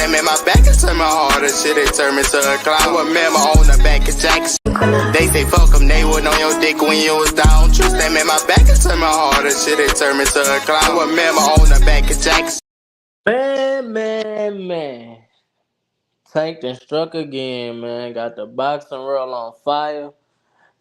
slam in my back and turn my heart and shit, it turned me to a clown. Remember on the back of Jackson. They say fuck them, they wasn't on your dick when you was down. True slam in my back and turn my heart and shit, it turned me to a clown. Remember on the back of Jackson. Man. Tank and struck again, man. Got the boxing world on fire.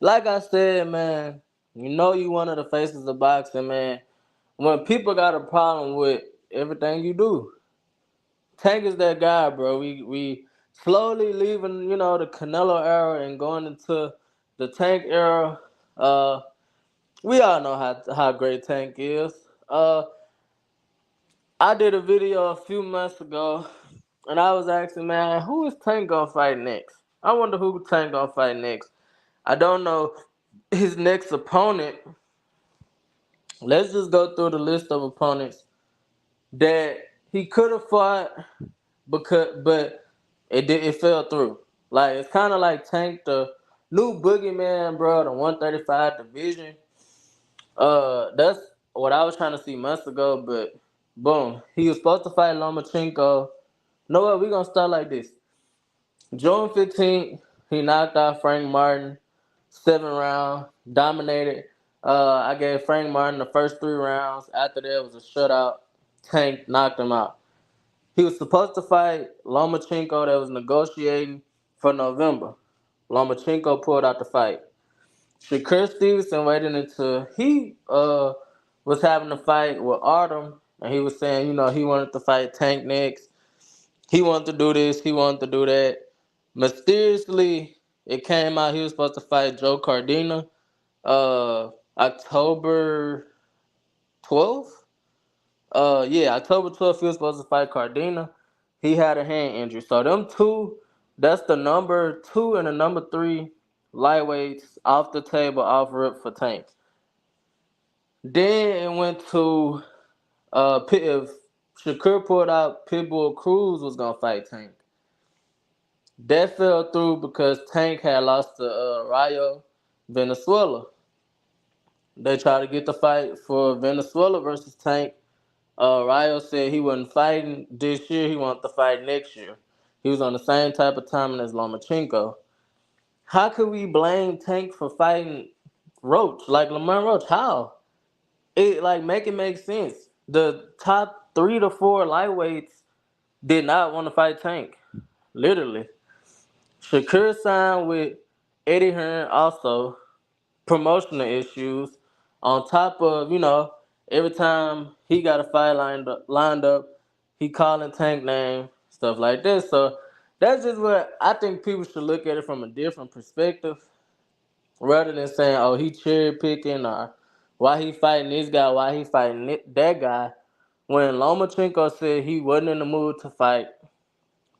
Like I said, man, you know you one of the faces of boxing, man. When people got a problem with everything you do, Tank is that guy, bro. We slowly leaving, the Canelo era and going into the Tank era. Uh, we all know how great Tank is. Uh, I did a video a few months ago, and I was asking, man, who is Tank gonna fight next? I wonder who Tank gonna fight next. I don't know his next opponent. Let's just go through the list of opponents that he could have fought, but it fell through. Like it's kind of like Tank, the new boogeyman, bro, the 135 division. That's what I was trying to see months ago, but boom, he was supposed to fight Lomachenko. Know what? We gonna start like this. June 15th, he knocked out Frank Martin, 7 round, dominated. I gave Frank Martin the first 3 rounds. After that, it was a shutout. Tank knocked him out. He was supposed to fight Lomachenko that was negotiating for November. Lomachenko pulled out the fight. Shakur Stevenson waited until he was having a fight with Artem, and he was saying, he wanted to fight Tank next. He wanted to do this, he wanted to do that. Mysteriously, it came out he was supposed to fight Joe Cardina October 12th. October 12th he was supposed to fight Cardina. He had a hand injury. So them two, that's the number 2 and the number 3 lightweights off the table, off rip for Tank. Then it went to if Shakur pulled out Pitbull Cruz was gonna fight Tank. That fell through because Tank had lost to Rayo Venezuela. They tried to get the fight for Venezuela versus Tank. Rayo said he wasn't fighting this year. He wanted to fight next year. He was on the same type of timing as Lomachenko. How could we blame Tank for fighting Roach, like Lamont Roach? How? Make it make sense. The top 3 to 4 lightweights did not want to fight Tank. Literally. Shakur signed with Eddie Hearn also, promotional issues. On top of, every time he got a fight lined up, he calling Tank name, stuff like this. So that's just what I think people should look at it from a different perspective, rather than saying, oh, he cherry picking or why he fighting this guy, why he fighting that guy. When Lomachenko said he wasn't in the mood to fight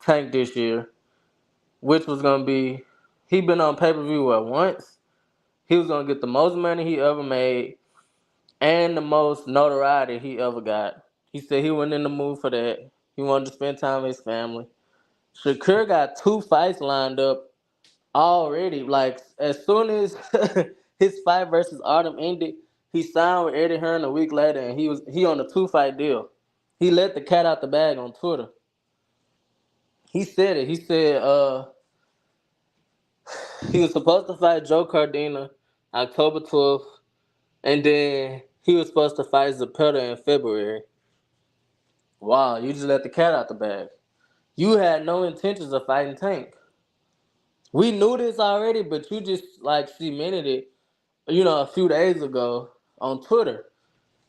Tank this year, which was gonna be, he been on pay-per-view once. He was gonna get the most money he ever made and the most notoriety he ever got. He said he wasn't in the mood for that. He wanted to spend time with his family. Shakur got 2 fights lined up already. Like as soon as his fight versus Artem ended, he signed with Eddie Hearn a week later, and he on a 2-fight deal. He let the cat out the bag on Twitter. He said it. He said he was supposed to fight Joe Cardina October 12th, and then he was supposed to fight Zapata in February. Wow, you just let the cat out the bag. You had no intentions of fighting Tank. We knew this already, but you just cemented it, a few days ago on Twitter.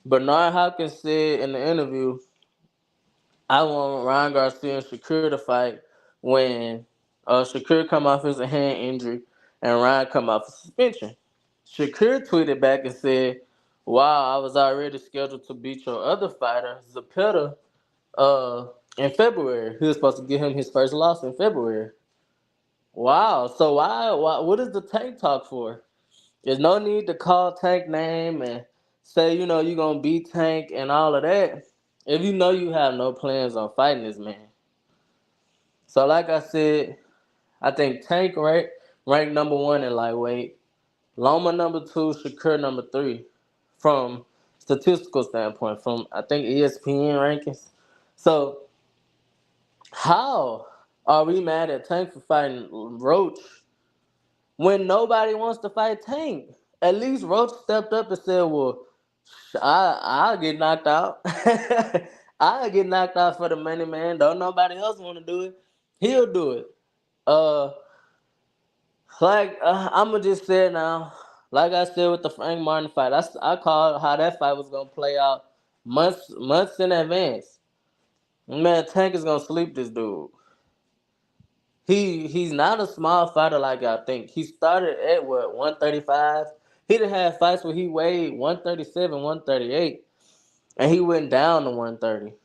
Bernard Hopkins said in the interview, I want Ryan Garcia and Shakur to fight when Shakur come off his hand injury and Ryan come off a suspension. Shakur tweeted back and said, wow, I was already scheduled to beat your other fighter, Zapata, in February. He was supposed to give him his first loss in February. Wow. So why what is the Tank talk for? There's no need to call Tank name and say, you're going to beat Tank and all of that if you know you have no plans on fighting this man. So like I said, I think Tank ranked number 1 in lightweight, Loma number 2, Shakur number 3 from statistical standpoint, from I think ESPN rankings. So How are we mad at Tank for fighting Roach when nobody wants to fight Tank? At least Roach stepped up and said, "Well, I'll get knocked out. I'll get knocked out for the money, man. Don't nobody else want to do it. He'll do it." Uh, I'ma just say it now. Like I said with the Frank Martin fight, I called how that fight was gonna play out months in advance. Man, Tank is gonna sleep this dude. He's not a small fighter like I think. He started at what 135. He done had fights where he weighed 137, 138, and he went down to 130.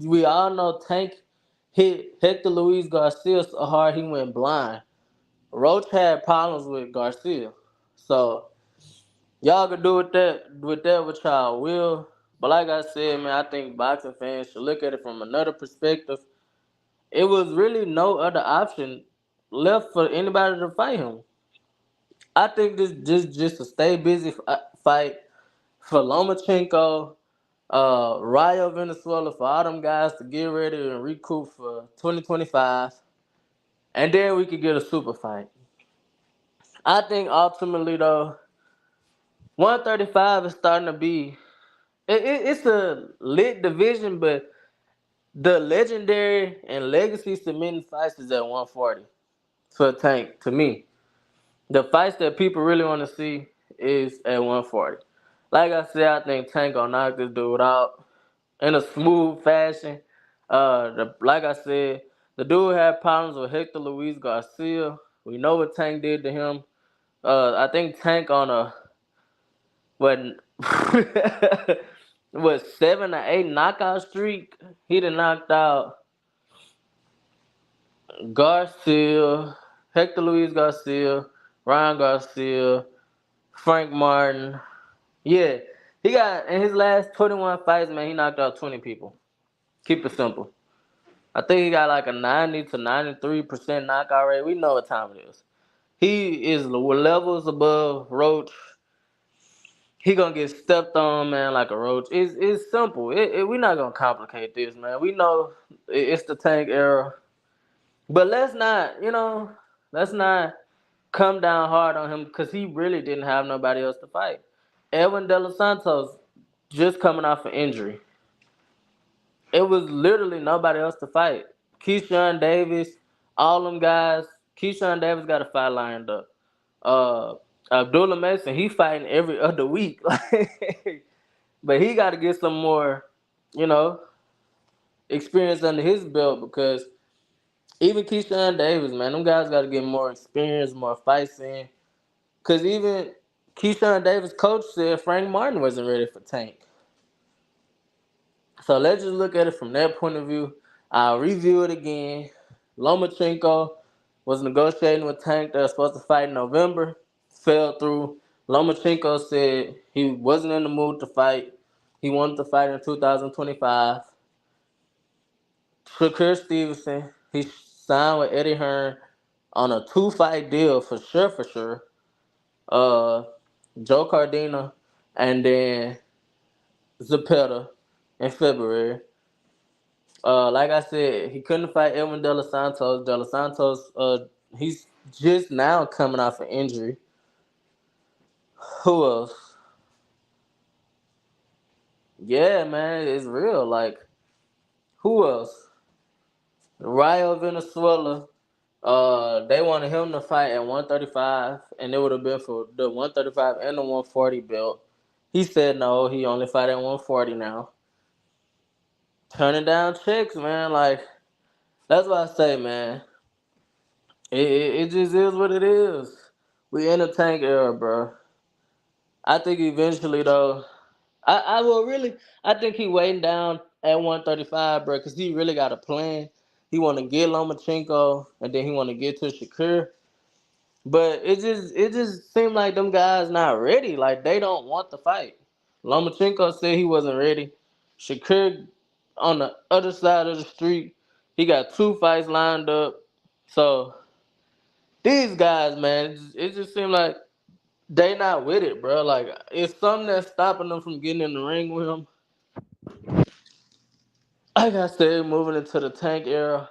We all know Tank hit Hector Luis Garcia so hard he went blind. Roach had problems with Garcia, so y'all can do with that what y'all will. But like I said, man, I think boxing fans should look at it from another perspective. It was really no other option left for anybody to fight him. I think this just a stay busy fight for Lomachenko, Rayo Venezuela, for all them guys to get ready and recoup for 2025, and then we could get a super fight. I think ultimately though, 135 is starting to be it's a lit division, but the legendary and legacy submitting fights is at 140 for Tank to me. The fights that people really want to see is at 140. Like I said, I think Tank gonna knock this dude out in a smooth fashion. Like I said, the dude had problems with Hector Luis Garcia. We know what Tank did to him. I think Tank on a what what 7 or 8 knockout streak. He done knocked out Garcia, Hector Luis Garcia, Ryan Garcia, Frank Martin. Yeah, he got in his last 21 fights, man. He knocked out 20 people. Keep it simple. I think he got like a 90 to 93% knockout rate. We know what time it is. He is levels above Roach. He gonna get stepped on, man, like a roach. It's simple. We not gonna complicate this, man. We know it's the Tank era, but let's not come down hard on him because he really didn't have nobody else to fight. Edwin De Los Santos just coming off an injury. It was literally nobody else to fight. Keyshawn Davis, all them guys. Keyshawn Davis got a fight lined up. Uh, Abdullah Mason, he fighting every other week. But he got to get some more, you know, experience under his belt because even Keyshawn Davis, man, them guys got to get more experience, more fights in. Because even Keyshawn Davis' coach said Frank Martin wasn't ready for Tank. So let's just look at it from that point of view. I'll review it again. Lomachenko was negotiating with Tank that was supposed to fight in November. Fell through. Lomachenko said he wasn't in the mood to fight. He wanted to fight in 2025. Shakur Stevenson, he signed with Eddie Hearn on a 2-fight deal for sure. Uh, Joe Cardina and then Zapata in February. Like I said, he couldn't fight Edwin De Los Santos. De Los Santos, he's just now coming off an injury. Who else? Yeah, man, it's real. Like, who else? Rayo Venezuela. They wanted him to fight at 135, and it would have been for the 135 and the 140 belt. He said no. He only fight at 140 now. Turning down checks, man. Like that's what I say, man. It just is what it is. We in the Tank era, bro. I think eventually though, I will really. I think he waiting down at 135, bro, because he really got a plan. He want to get Lomachenko, and then he want to get to Shakur. But it just seemed like them guys not ready. Like they don't want the fight. Lomachenko said he wasn't ready. Shakur on the other side of the street, he got 2 fights lined up. So these guys, man, it just seemed like they not with it, bro. Like it's something that's stopping them from getting in the ring with him. like I said, moving into the Tank era,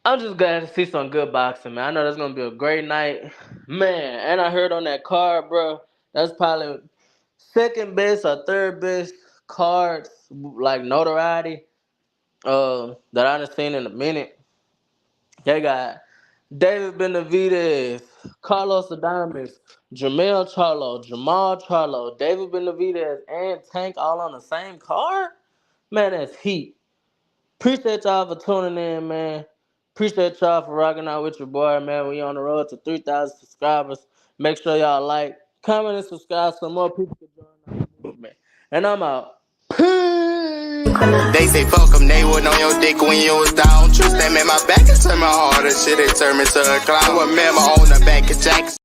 I'm just glad to see some good boxing, man. I know that's gonna be a great night, man. And I heard on that card, bro, that's probably second best or third best cards like notoriety that I done seen in a minute. They got David Benavidez, Carlos Adames, Jamel Charlo, Jamal Charlo, David Benavidez, and Tank all on the same card. Man, that's heat. Appreciate y'all for tuning in, man. Appreciate y'all for rocking out with your boy, man. We on the road to 3,000 subscribers. Make sure y'all like, comment, and subscribe so more people can join our movement. And I'm out. Peace. They say fuck them, they wasn't on your dick when you was down. Trust them in my back and turn my heart and shit, it turned me to a clown. I remember on the back of Jackson.